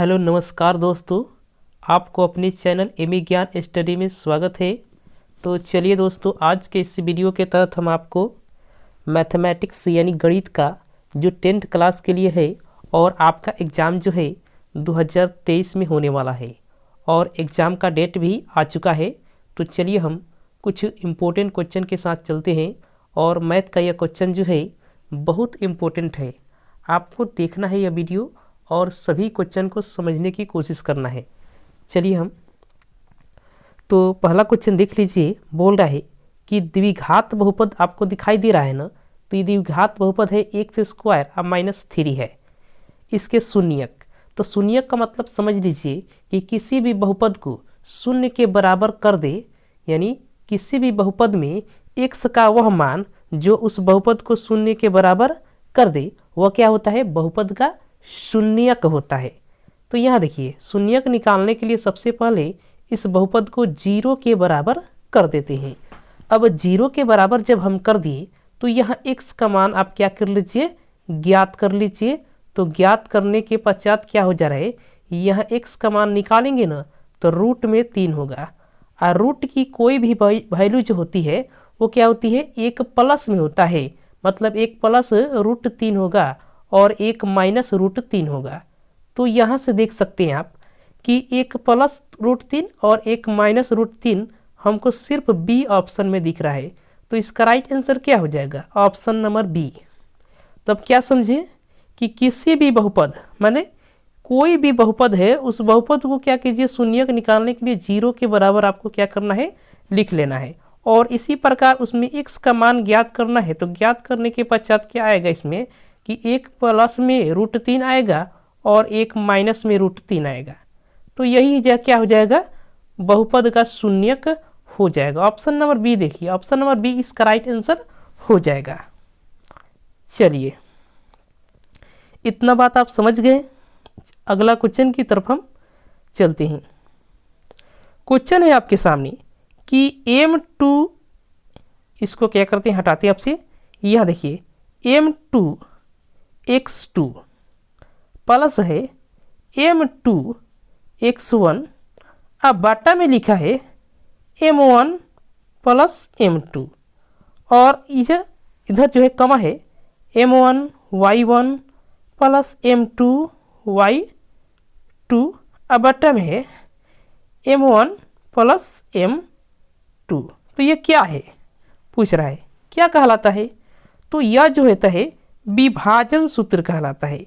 Hello नमस्कार दोस्तों, आपको अपने चैनल एमी ज्ञान स्टडी में स्वागत है। तो चलिए दोस्तों, आज के इस वीडियो के तहत हम आपको मैथमेटिक्स यानी गणित का जो 10th क्लास के लिए है और आपका एग्ज़ाम जो है 2023 में होने वाला है और एग्ज़ाम का डेट भी आ चुका है। तो चलिए हम कुछ इम्पोर्टेंट क्वेश्चन के साथ चलते हैं और मैथ का यह क्वेश्चन जो है बहुत इम्पोर्टेंट है। आपको देखना है यह वीडियो और सभी क्वेश्चन को समझने की कोशिश करना है। चलिए हम तो पहला क्वेश्चन देख लीजिए। बोल रहा है कि द्विघात बहुपद आपको दिखाई दे रहा है ना, तो ये द्विघात बहुपद है x² अब -3 है। इसके शून्यक, तो शून्यक का मतलब समझ लीजिए कि किसी भी बहुपद को शून्य के बराबर कर दे, यानी किसी भी बहुपद में x का वह मान जो उस बहुपद को शून्य के बराबर कर दे वह क्या होता है, बहुपद का शून्यक होता है। तो यहाँ देखिए, शून्यक निकालने के लिए सबसे पहले इस बहुपद को 0 के बराबर कर देते हैं। अब 0 के बराबर जब हम कर दिए तो यहाँ x का मान आप क्या कर लीजिए, ज्ञात कर लीजिए। तो ज्ञात करने के पश्चात क्या हो जा रहा है, यहाँ x का मान निकालेंगे ना तो रूट में 3 होगा। और रूट की कोई भी वैल्यू जो होती है वो क्या होती है, एक प्लस में होता है, मतलब एक प्लस √3 होगा और एक माइनस √3 होगा। तो यहाँ से देख सकते हैं आप कि एक प्लस √3 और एक माइनस √3 हमको सिर्फ बी ऑप्शन में दिख रहा है। तो इसका राइट आंसर क्या हो जाएगा, ऑप्शन नंबर बी। तब क्या समझे कि किसी भी बहुपद माने कोई भी बहुपद है, उस बहुपद को क्या कीजिए, शून्यक निकालने के लिए 0 के बराबर आपको क्या करना है, लिख लेना है। और इसी प्रकार उसमें x का मान ज्ञात करना है। तो ज्ञात करने के पश्चात क्या आएगा इसमें कि एक प्लस में √3 आएगा और एक माइनस में √3 आएगा। तो यही क्या हो जाएगा, बहुपद का शून्यक हो जाएगा। ऑप्शन नंबर बी देखिए, ऑप्शन नंबर बी इसका राइट आंसर हो जाएगा। चलिए, इतना बात आप समझ गए। अगला क्वेश्चन की तरफ हम चलते हैं। क्वेश्चन है आपके सामने कि m2, इसको क्या करते हैं, हटाते हैं आपसे। यह देखिए m2x2 प्लस है m2x1, अब बाटा में लिखा है m1 प्लस m2 और यह इधर जो है कमा है m1 y1 plus m2 y2, अब बाटा में है m1 प्लस m2। तो ये क्या है, पूछ रहा है क्या कहलाता है। तो यह जो होता है विभाजन सूत्र कहलाता है।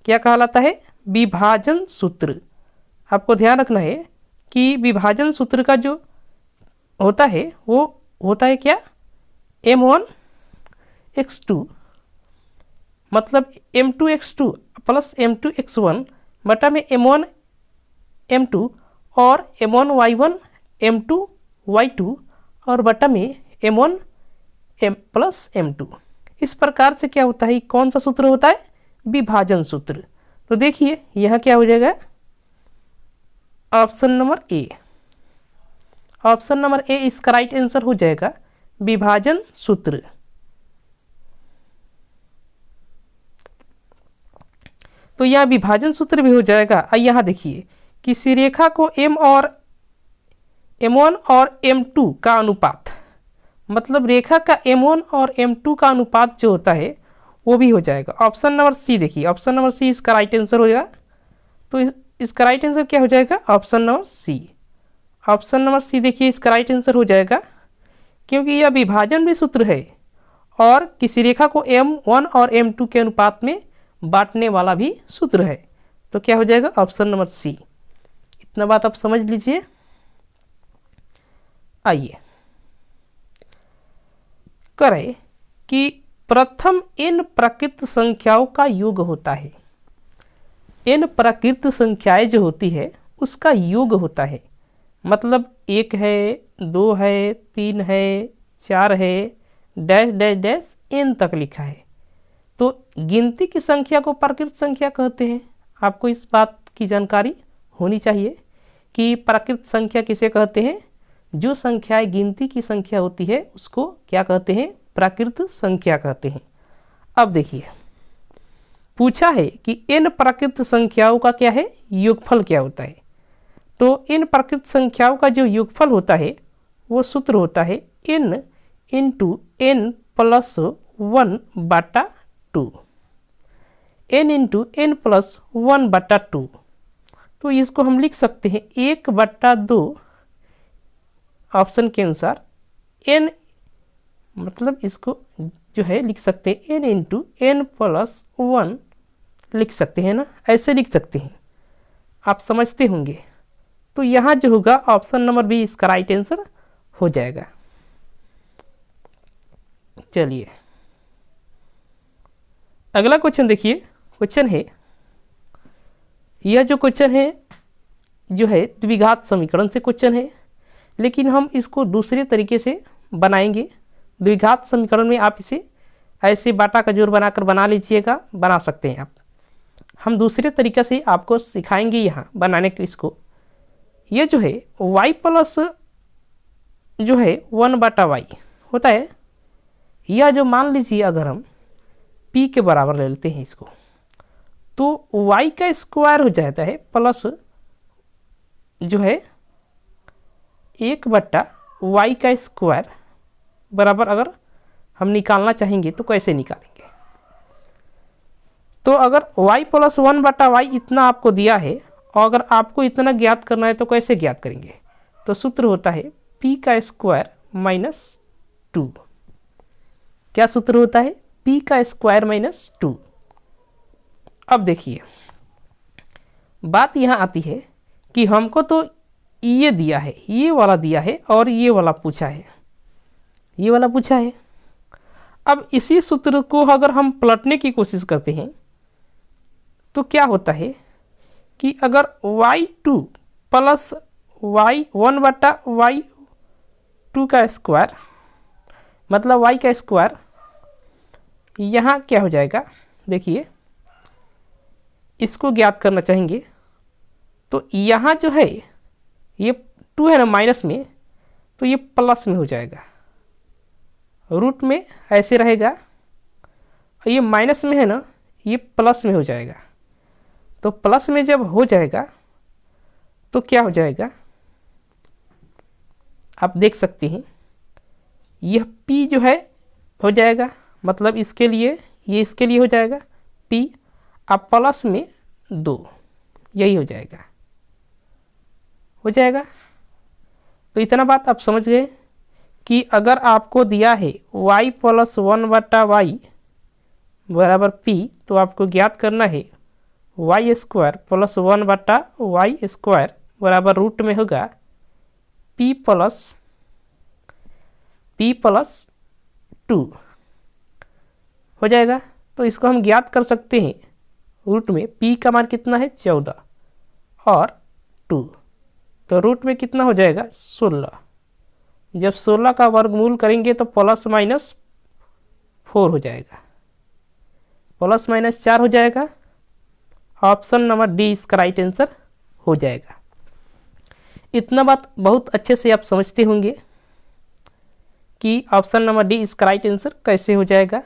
क्या कहलाता है, विभाजन सूत्र। आपको ध्यान रखना है कि विभाजन सूत्र का जो होता है वो होता है क्या, m1x2 मतलब m2x2 प्लस m2x1 बटा में m1 m2 और m1 y1 m2 y2 और बटा में m1 m प्लस m2। इस प्रकार से क्या होता है, कौन सा सूत्र होता है, विभाजन सूत्र। तो देखिए यहाँ क्या हो जाएगा, option number A. Option number A इसका राइट आंसर हो जाएगा, विभाजन सूत्र। तो यहाँ विभाजन सूत्र भी हो जाएगा। यहाँ देखिए किसी रेखा को m1 और m2 का अनुपात, मतलब रेखा का m1 और m2 का अनुपात जो होता है वो भी हो जाएगा। ऑप्शन नंबर सी देखिए, ऑप्शन नंबर सी इसका राइट आंसर हो जाएगा। तो इसका राइट आंसर क्या हो जाएगा, option number C. Option number C देखिए इसका राइट आंसर हो जाएगा, क्योंकि यह विभाजन भी सूत्र है और किसी रेखा को m1 और m2 के अनुपात में बांटने वाला भी सूत्र है। तो क्या हो जाएगा, ऑप्शन नंबर सी। इतना बात आप समझ लीजिए। आइए करें कि प्रथम n प्राकृत संख्याओं का योग होता है। n प्राकृत संख्याएं जो होती है उसका योग होता है, मतलब 1 है, 2 है, 3 है, 4 है, डैश डैश डैश n तक लिखा है। तो गिनती की संख्या को प्राकृत संख्या कहते हैं। आपको इस बात की जानकारी होनी चाहिए कि प्राकृत संख्या किसे कहते हैं, जो संख्याएं गिनती की संख्या होती है उसको क्या कहते हैं, प्राकृत संख्या कहते हैं। अब देखिए पूछा है कि n प्राकृत संख्याओं का क्या है, योगफल क्या होता है। तो n प्राकृत संख्याओं का जो योगफल होता है वो सूत्र होता है n into n plus 1/2, n into n plus 1/2। तो इसको हम लिख सकते हैं 1/2 ऑप्शन के अनुसार n, मतलब इसको जो है लिख सकते हैं n इंटू n प्लस 1 लिख सकते हैं ना, ऐसे लिख सकते हैं, आप समझते होंगे। तो यहाँ जो होगा ऑप्शन नंबर बी इसका राइट आंसर हो जाएगा। चलिए अगला क्वेश्चन देखिए। क्वेश्चन है, यह जो क्वेश्चन है जो है द्विघात समीकरण से क्वेश्चन है, लेकिन हम इसको दूसरे तरीके से बनाएंगे। द्विघात समीकरण में आप इसे ऐसे बाटा का जोड़ बनाकर बना लीजिएगा, बना सकते हैं आप। हम दूसरे तरीके से आपको सिखाएंगे यहाँ बनाने के। इसको ये जो है y प्लस जो है 1/y होता है, या जो मान लीजिए अगर हम p के बराबर ले लेते हैं इसको, तो y का स्क्वायर हो जाता है प्लस जो है 1/y का स्क्वायर बराबर, अगर हम निकालना चाहेंगे तो कैसे निकालेंगे। तो अगर y प्लस 1/y इतना आपको दिया है और अगर आपको इतना ज्ञात करना है तो कैसे ज्ञात करेंगे। तो सूत्र होता है p का स्क्वायर माइनस 2। क्या सूत्र होता है, p का स्क्वायर माइनस 2। अब देखिए बात यहाँ आती है कि हमको तो ये दिया है, ये वाला दिया है और ये वाला पूछा है, ये वाला पूछा है। अब इसी सूत्र को अगर हम पलटने की कोशिश करते हैं तो क्या होता है कि अगर y2 प्लस y 1/y2 का स्क्वायर मतलब y का स्क्वायर, यहाँ क्या हो जाएगा, देखिए इसको ज्ञात करना चाहेंगे तो यहाँ जो है ये 2 है ना माइनस में, तो ये प्लस में हो जाएगा, रूट में ऐसे रहेगा, और ये माइनस में है ना, ये प्लस में हो जाएगा। तो प्लस में जब हो जाएगा तो क्या हो जाएगा, आप देख सकते हैं यह p जो है हो जाएगा, मतलब इसके लिए ये इसके लिए हो जाएगा p, अब प्लस में 2, यही हो जाएगा, हो जाएगा। तो इतना बात आप समझ गए कि अगर आपको दिया है y प्लस 1/y बराबर p, तो आपको ज्ञात करना है y square plus 1/y square बराबर रूट में होगा p प्लस 2 हो जाएगा। तो इसको हम ज्ञात कर सकते हैं, रूट में p का मान कितना है 14 और 2, तो रूट में कितना हो जाएगा 16। जब 16 का वर्गमूल करेंगे तो प्लस माइनस 4 हो जाएगा, प्लस माइनस 4 हो जाएगा। ऑप्शन नंबर डी इसका राइट आंसर हो जाएगा। इतना बात बहुत अच्छे से आप समझते होंगे कि ऑप्शन नंबर डी इसका राइट आंसर कैसे हो जाएगा।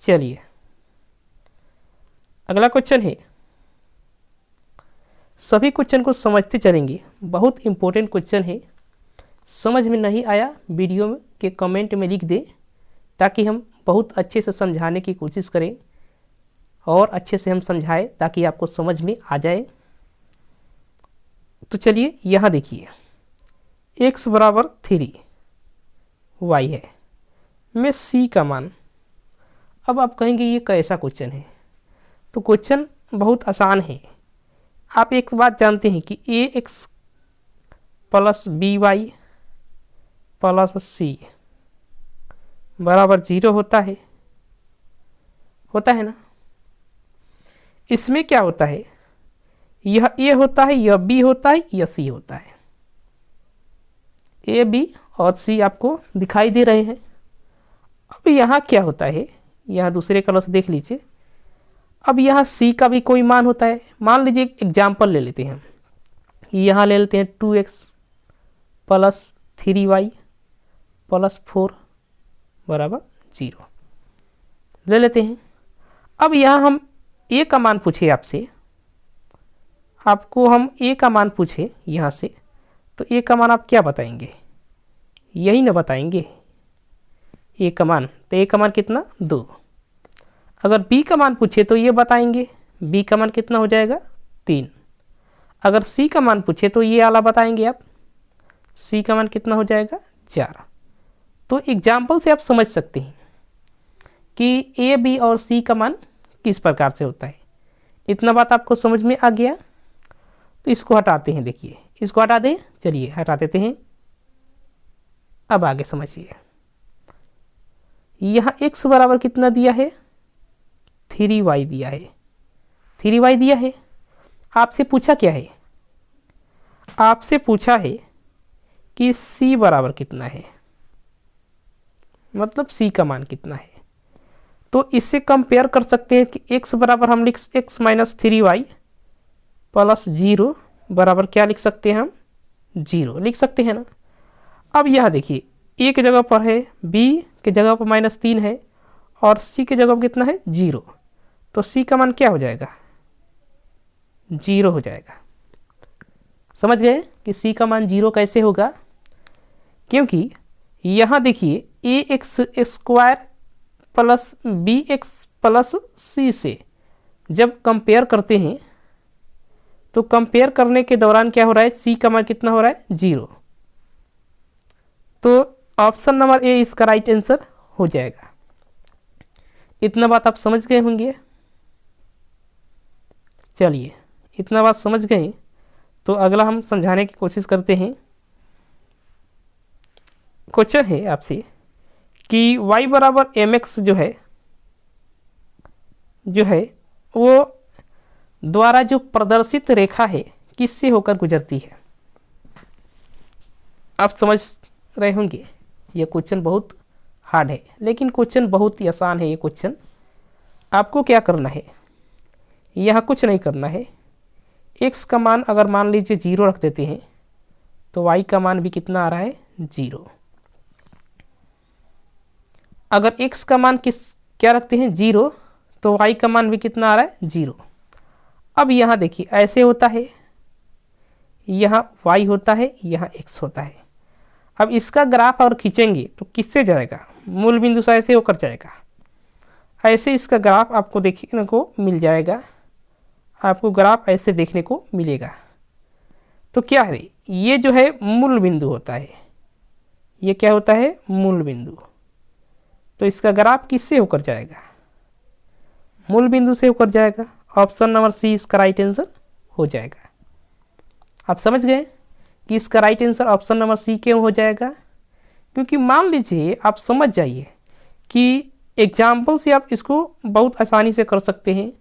चलिए अगला क्वेश्चन है, सभी क्वेश्चन को समझते चलेंगे, बहुत इंपॉर्टेंट क्वेश्चन है। समझ में नहीं आया वीडियो के कमेंट में लिख दें, ताकि हम बहुत अच्छे से समझाने की कोशिश करें और अच्छे से हम समझाएं ताकि आपको समझ में आ जाए। तो चलिए यहाँ देखिए, x बराबर 3 y है में c का मान। अब आप कहेंगे ये कैसा क्वेश्चन है, तो क्वेश्चन बहुत आसान है। आप एक बात जानते हैं कि ax plus by plus c बराबर 0 होता है ना। इसमें क्या होता है, यह a होता है, यह b होता है, यह c होता है। a b और c आपको दिखाई दे रहे हैं। अब यहाँ क्या होता है, यहाँ दूसरे कलर से देख लीजिए। अब यहाँ c का भी कोई मान होता है। मान लीजिए एक एग्जाम्पल ले लेते हैं, यहाँ ले लेते हैं 2x प्लस 3y प्लस 4 बराबर 0 ले लेते हैं। अब यहाँ हम ए का मान पूछे आपसे, आपको हम ए का मान पूछे यहाँ से, तो ए का मान आप क्या बताएंगे? यही ना बताएंगे ए का मान। तो ए का मान कितना? 2। अगर बी का मान पूछे तो ये बताएंगे, बी का मान कितना हो जाएगा? 3। अगर सी का मान पूछे तो ये वाला बताएंगे आप, सी का मान कितना हो जाएगा? 4। तो एग्जाम्पल से आप समझ सकते हैं कि ए, बी और सी का मान किस प्रकार से होता है। इतना बात आपको समझ में आ गया? तो इसको हटाते हैं, देखिए इसको हटा दें, चलिए हटा देते हैं। अब आगे समझिए, यहाँ x बराबर कितना दिया है? 3y दिया है, 3y दिया है। आपसे पूछा क्या है? आपसे पूछा है कि c बराबर कितना है, मतलब c का मान कितना है। तो इससे कंपेयर कर सकते हैं कि x बराबर हम लिख x माइनस 3y प्लस 0 बराबर क्या लिख सकते हैं? हम 0 लिख सकते हैं ना। अब यह देखिए, a के जगह पर है, b के जगह पर -3 है और c के जगह पर कितना है? 0। तो c का मान क्या हो जाएगा? 0 हो जाएगा। समझ गए कि c का मान 0 कैसे होगा? क्योंकि यहाँ देखिए ax² plus bx plus c से जब कंपेयर करते हैं तो कंपेयर करने के दौरान क्या हो रहा है? c का मान कितना हो रहा है? 0। तो ऑप्शन नंबर ए इसका राइट आंसर हो जाएगा। इतना बात आप समझ गए होंगे। चलिए, इतना बात समझ गए तो अगला हम समझाने की कोशिश करते हैं। क्वेश्चन है आपसे कि y बराबर mx जो है वो द्वारा जो प्रदर्शित रेखा है किससे होकर गुजरती है? आप समझ रहे होंगे ये क्वेश्चन बहुत हार्ड है, लेकिन क्वेश्चन बहुत ही आसान है। ये क्वेश्चन आपको क्या करना है, यहाँ कुछ नहीं करना है। x का मान अगर मान लीजिए 0 रख देते हैं तो y का मान भी कितना आ रहा है? 0। अगर x का मान क्या रखते हैं? 0, तो y का मान भी कितना आ रहा है? 0। अब यहाँ देखिए ऐसे होता है, यहाँ y होता है, यहाँ x होता है। अब इसका ग्राफ और खींचेंगे तो किससे जाएगा? मूल बिंदु से ऐसे होकर जाएगा। ऐसे इसका ग्राफ आपको देखने को मिल जाएगा, आपको ग्राफ ऐसे देखने को मिलेगा। तो क्या है? ये जो है मूल बिंदु होता है, ये क्या होता है? मूल बिंदु। तो इसका ग्राफ किससे होकर जाएगा? मूल बिंदु से होकर जाएगा। ऑप्शन नंबर सी इसका राइट आंसर हो जाएगा। आप समझ गए कि इसका right answer option number C क्यों हो जाएगा? क्योंकि मान लीजिए आप समझ जाइए कि एग्जाम्पल से आप इसको बहुत आसानी से कर सकते हैं।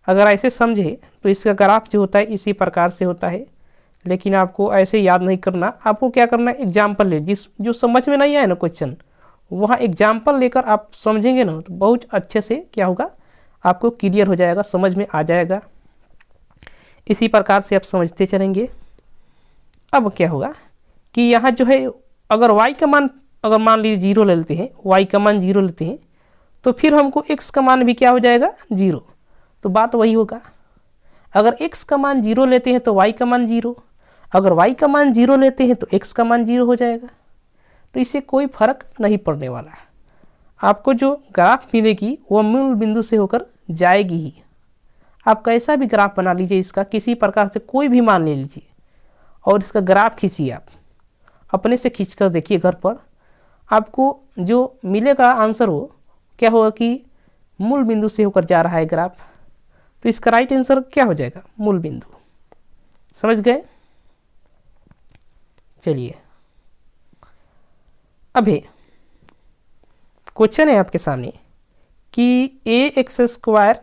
अगर ऐसे समझे तो इसका ग्राफ जो होता है इसी प्रकार से होता है, लेकिन आपको ऐसे याद नहीं करना। आपको क्या करना है? एग्जाम्पल ले, जो समझ में नहीं आए ना क्वेश्चन, वहाँ एग्जाम्पल लेकर आप समझेंगे ना तो बहुत अच्छे से क्या होगा? आपको क्लियर हो जाएगा, समझ में आ जाएगा। इसी प्रकार से आप समझते चलेंगे। अब क्या होगा कि यहाँ जो है अगर y का मान अगर मान लीजिए 0 ले लेते हैं, y का मान 0 लेते हैं तो फिर हमको x का मान भी क्या हो जाएगा? 0। तो बात वही होगा, अगर x का मान 0 लेते हैं तो y का मान 0, अगर y का मान 0 लेते हैं तो x का मान 0 हो जाएगा। तो इससे कोई फर्क नहीं पड़ने वाला। आपको जो ग्राफ मिलेगी वो मूल बिंदु से होकर जाएगी ही। आप कैसा भी ग्राफ बना लीजिए, इसका किसी प्रकार से कोई भी मान ले लीजिए और इसका ग्राफ खींचिए, आप अपने से खींच कर देखिए घर पर, आपको जो मिलेगा आंसर वो क्या होगा कि मूल बिंदु से होकर जा रहा है ग्राफ। तो इसका राइट आंसर क्या हो जाएगा? मूल बिंदु। समझ गए? चलिए, अभी क्वेश्चन है आपके सामने कि ax²,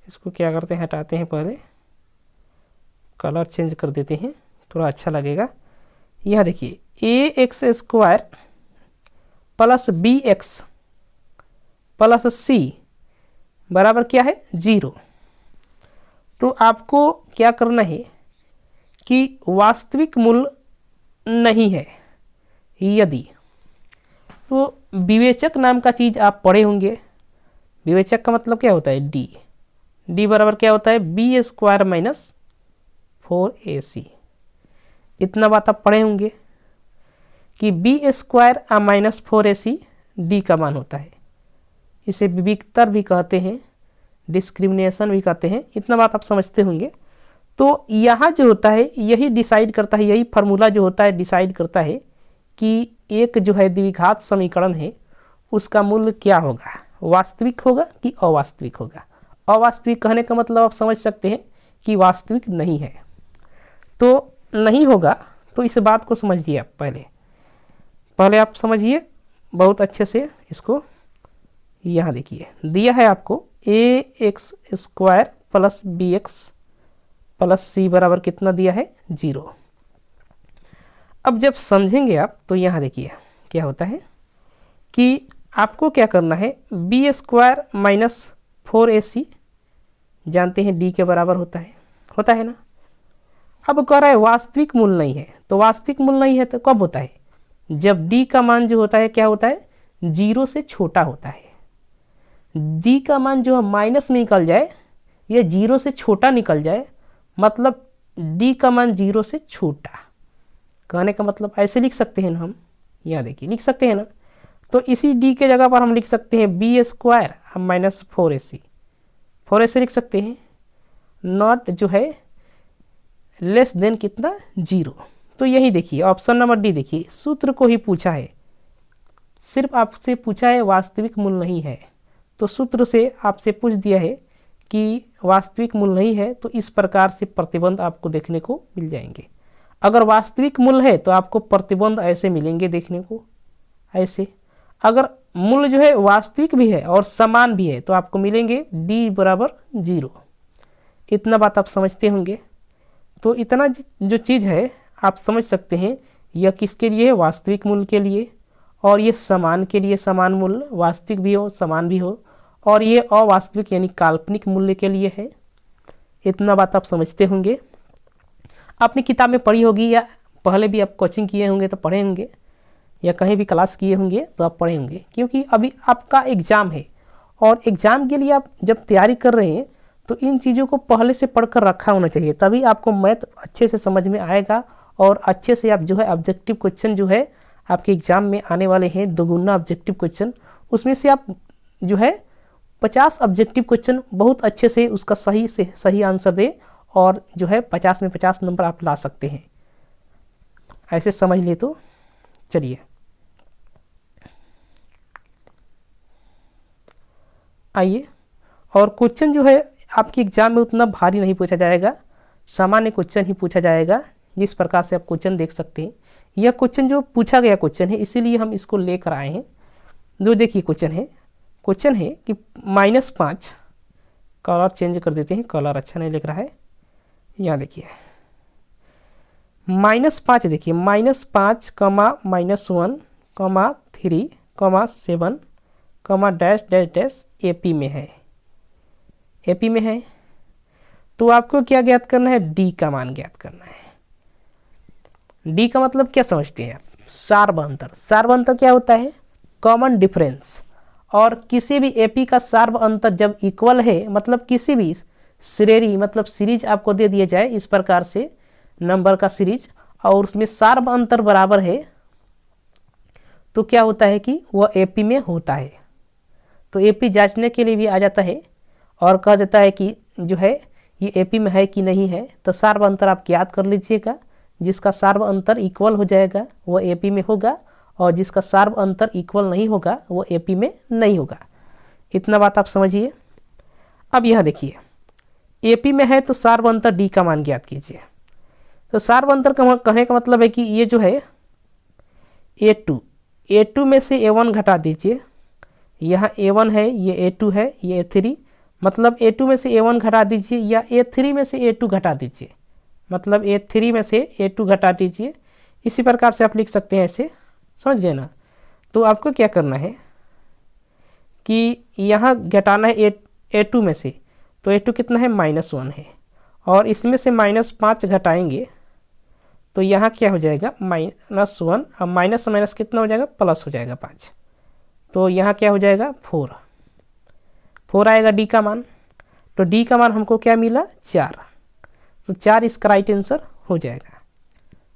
इसको क्या करते हैं? हटाते हैं, पहले कलर चेंज कर देते हैं, थोड़ा अच्छा लगेगा। यह देखिए ax² plus bx plus c बराबर क्या है? 0। तो आपको क्या करना है कि वास्तविक मूल नहीं है यदि, तो विवेचक नाम का चीज़ आप पढ़े होंगे। विवेचक का मतलब क्या होता है, डी। डी बराबर क्या होता है, बी स्क्वायर माइनस 4ac। इतना बात आप पढ़े होंगे कि B square minus 4ac D का मान होता है। इसे विविक्तर भी कहते हैं, डिस्क्रिमिनेशन भी कहते हैं। इतना बात आप समझते होंगे। तो यहाँ जो होता है यही डिसाइड करता है, यही फार्मूला जो होता है डिसाइड करता है कि एक जो है द्विघात समीकरण है उसका मूल्य क्या होगा, वास्तविक होगा कि अवास्तविक होगा। अवास्तविक कहने का मतलब आप समझ सकते हैं कि वास्तविक नहीं है। तो नहीं होगा तो इस बात को समझिए आप, पहले आप समझिए बहुत अच्छे से इसको। यहाँ देखिए दिया है आपको ax square plus bx plus c बराबर कितना दिया है, 0। अब जब समझेंगे आप तो यहाँ देखिए क्या होता है कि आपको क्या करना है, बी स्क्वायर माइनस 4ac जानते हैं d के बराबर होता है ना। अब कह रहा है वास्तविक मूल्य नहीं है, तो वास्तविक मूल्य नहीं है तो कब होता है, जब d का मान जो होता है क्या होता है, 0 से छोटा होता है। d का मान जो है माइनस में निकल जाए या 0 से छोटा निकल जाए, मतलब d का मान 0 से छोटा। कहने का मतलब ऐसे लिख सकते हैं ना हम, यहाँ देखिए लिख सकते हैं ना। तो इसी d के जगह पर हम लिख सकते हैं बी स्क्वायर माइनस 4ac लिख सकते हैं, नॉट जो है लेस देन कितना, 0। तो यही देखिए ऑप्शन नंबर डी देखिए, सूत्र को ही पूछा है, सिर्फ आपसे पूछा है वास्तविक मूल्य नहीं है, तो सूत्र से आपसे पूछ दिया है कि वास्तविक मूल्य नहीं है, तो इस प्रकार से प्रतिबंध आपको देखने को मिल जाएंगे। अगर वास्तविक मूल्य है तो आपको प्रतिबंध ऐसे मिलेंगे देखने को, ऐसे। अगर मूल्य जो है वास्तविक भी है और समान भी है तो आपको मिलेंगे d बराबर 0। इतना बात आप समझते होंगे। तो इतना जो चीज़ है आप समझ सकते हैं, यह किसके लिए है, वास्तविक मूल्य के लिए, और ये समान के लिए, समान मूल्य वास्तविक भी हो समान भी हो, और ये अवास्तविक यानी काल्पनिक मूल्य के लिए है। इतना बात आप समझते होंगे। आपने किताब में पढ़ी होगी या पहले भी आप कोचिंग किए होंगे तो पढ़े होंगे, या कहीं भी क्लास किए होंगे तो आप पढ़े होंगे, क्योंकि अभी आपका एग्ज़ाम है और एग्ज़ाम के लिए आप जब तैयारी कर रहे हैं तो इन चीज़ों को पहले से पढ़कर रखा होना चाहिए, तभी आपको मैथ अच्छे से समझ में आएगा और अच्छे से आप जो है ऑब्जेक्टिव क्वेश्चन जो है आपके एग्ज़ाम में आने वाले हैं, दोगुना ऑब्जेक्टिव क्वेश्चन, उसमें से आप जो है 50 ऑब्जेक्टिव क्वेश्चन बहुत अच्छे से उसका सही से सही आंसर दे और जो है 50 में 50 नंबर आप ला सकते हैं। ऐसे समझ लिए तो चलिए आइए। और क्वेश्चन जो है आपके एग्जाम में उतना भारी नहीं पूछा जाएगा, सामान्य क्वेश्चन ही पूछा जाएगा। जिस प्रकार से आप क्वेश्चन देख सकते हैं, यह क्वेश्चन जो पूछा गया क्वेश्चन है, इसीलिए हम इसको लेकर आए हैं। जो देखिए क्वेश्चन है कि -5, कलर चेंज कर देते हैं, कलर अच्छा नहीं लग रहा है। यहाँ देखिए -5 देखिए, -5 कमा -1 कमा 3 कमा 7 कमा डैश डैश डैश एपी में है। तो आपको क्या ज्ञात करना है, डी का मान ज्ञात करना है। डी का मतलब क्या समझते हैं आप, सार्व अंतर। सार्व अंतर क्या होता है, कॉमन डिफरेंस। और किसी भी एपी का सार्व अंतर जब इक्वल है, मतलब किसी भी श्रेणी मतलब सीरीज आपको दे दिया जाए इस प्रकार से नंबर का सीरीज, और उसमें सार्व अंतर बराबर है, तो क्या होता है कि वह एपी में होता है। तो एपी जांचने के लिए भी आ जाता है और कह देता है कि जो है ये एपी में है कि नहीं है। तो सार्व अंतर आप याद कर लीजिएगा, जिसका सार्व अंतर इक्वल हो जाएगा वो एपी में होगा, और जिसका सार्व अंतर इक्वल नहीं होगा वो एपी में नहीं होगा। इतना बात आप समझिए। अब यहाँ देखिए एपी में है तो सार्व अंतर डी का मान ज्ञात कीजिए। तो सार्व अंतर का कहने का मतलब है कि ये जो है A2 में से A1 घटा दीजिए। यहाँ A1 है, ये A2 है, ये A3, मतलब A2 में से A1 घटा दीजिए, या A3 में से A2 घटा दीजिए, मतलब A3 में से A2 घटा दीजिए। इसी प्रकार से आप लिख सकते हैं, ऐसे समझ गए ना। तो आपको क्या करना है कि यहाँ घटाना है A2 में से, तो A2 कितना है, -1 है, और इसमें से -5 घटाएंगे तो यहाँ क्या हो जाएगा, -1, अब माइनस माइनस कितना हो जाएगा, प्लस हो जाएगा 5, तो यहाँ क्या हो जाएगा 4। 4 आएगा डी का मान। तो डी का मान हमको क्या मिला 4, तो 4 इसका राइट आंसर हो जाएगा।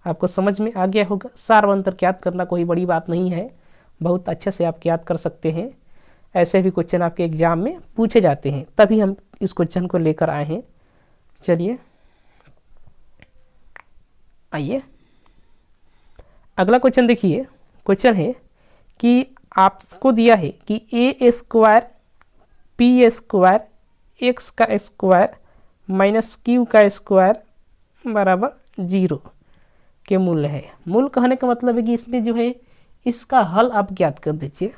आपको समझ में आ गया होगा। सार अंतर याद करना कोई बड़ी बात नहीं है, बहुत अच्छे से आप याद कर सकते हैं। ऐसे भी क्वेश्चन आपके एग्जाम में पूछे जाते हैं, तभी हम इस क्वेश्चन को लेकर आए हैं। चलिए आइए अगला क्वेश्चन देखिए। क्वेश्चन है कि आपको दिया है कि ए स्क्वायर पी स्क्वायर एक्स का स्क्वायर माइनस क्यू का स्क्वायर बराबर 0 के मूल्य है। मूल कहने का मतलब है कि इसमें जो है इसका हल आप ज्ञात कर दीजिए।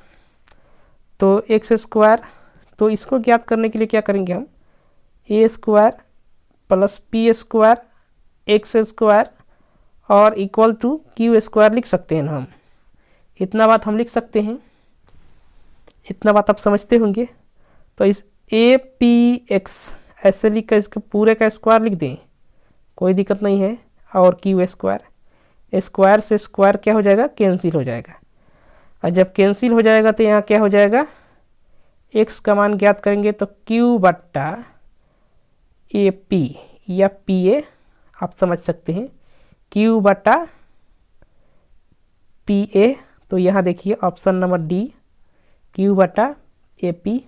तो एक्स स्क्वायर, तो इसको ज्ञात करने के लिए क्या करेंगे हम, a square plus P square X square और इक्वल टू क्यू स्क्वायर लिख सकते हैं ना हम। इतना बात हम लिख सकते हैं, इतना बात आप समझते होंगे। तो इस ए पी एक्स ऐसे लिख कर इसके पूरे का स्क्वायर लिख दें, कोई दिक्कत नहीं है। और क्यू स्क्वायर, स्क्वायर से स्क्वायर क्या हो जाएगा, कैंसिल हो जाएगा। और जब कैंसिल हो जाएगा तो यहाँ क्या हो जाएगा, एक्स का मान ज्ञात करेंगे तो क्यू बट्टा ए पी या पी ए आप समझ सकते हैं, क्यू बट्टा पी ए। तो यहाँ देखिए ऑप्शन नंबर डी क्यू बट्टा ए पी।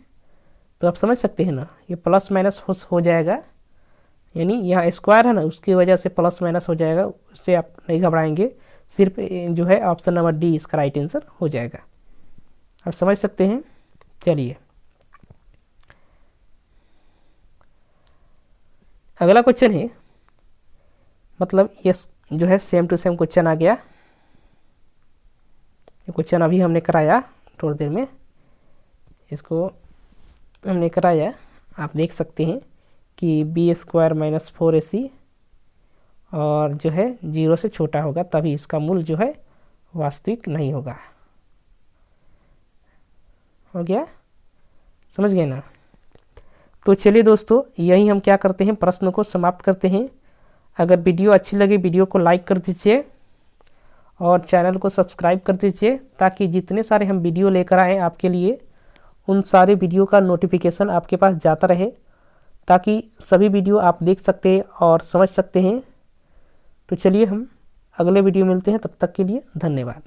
तो आप समझ सकते हैं ना, ये प्लस माइनस हो जाएगा, यानी यहाँ स्क्वायर है ना उसकी वजह से प्लस माइनस हो जाएगा। उससे आप नहीं घबराएंगे, सिर्फ जो है ऑप्शन नंबर डी इसका राइट आंसर हो जाएगा। आप समझ सकते हैं। चलिए अगला क्वेश्चन है, मतलब ये जो है सेम टू सेम क्वेश्चन आ गया। ये क्वेश्चन अभी हमने कराया थोड़ी देर में, इसको हमने कराया। आप देख सकते हैं कि बी स्क्वायर माइनस 4ac और जो है 0 से छोटा होगा तभी इसका मूल जो है वास्तविक नहीं होगा। हो गया, समझ गए ना। तो चलिए दोस्तों, यही हम क्या करते हैं, प्रश्नों को समाप्त करते हैं। अगर वीडियो अच्छी लगे वीडियो को लाइक कर दीजिए और चैनल को सब्सक्राइब कर दीजिए, ताकि जितने सारे हम वीडियो लेकर आएँ आपके लिए उन सारे वीडियो का नोटिफिकेशन आपके पास जाता रहे, ताकि सभी वीडियो आप देख सकते हैं और समझ सकते हैं। तो चलिए हम अगले वीडियो मिलते हैं, तब तक के लिए धन्यवाद।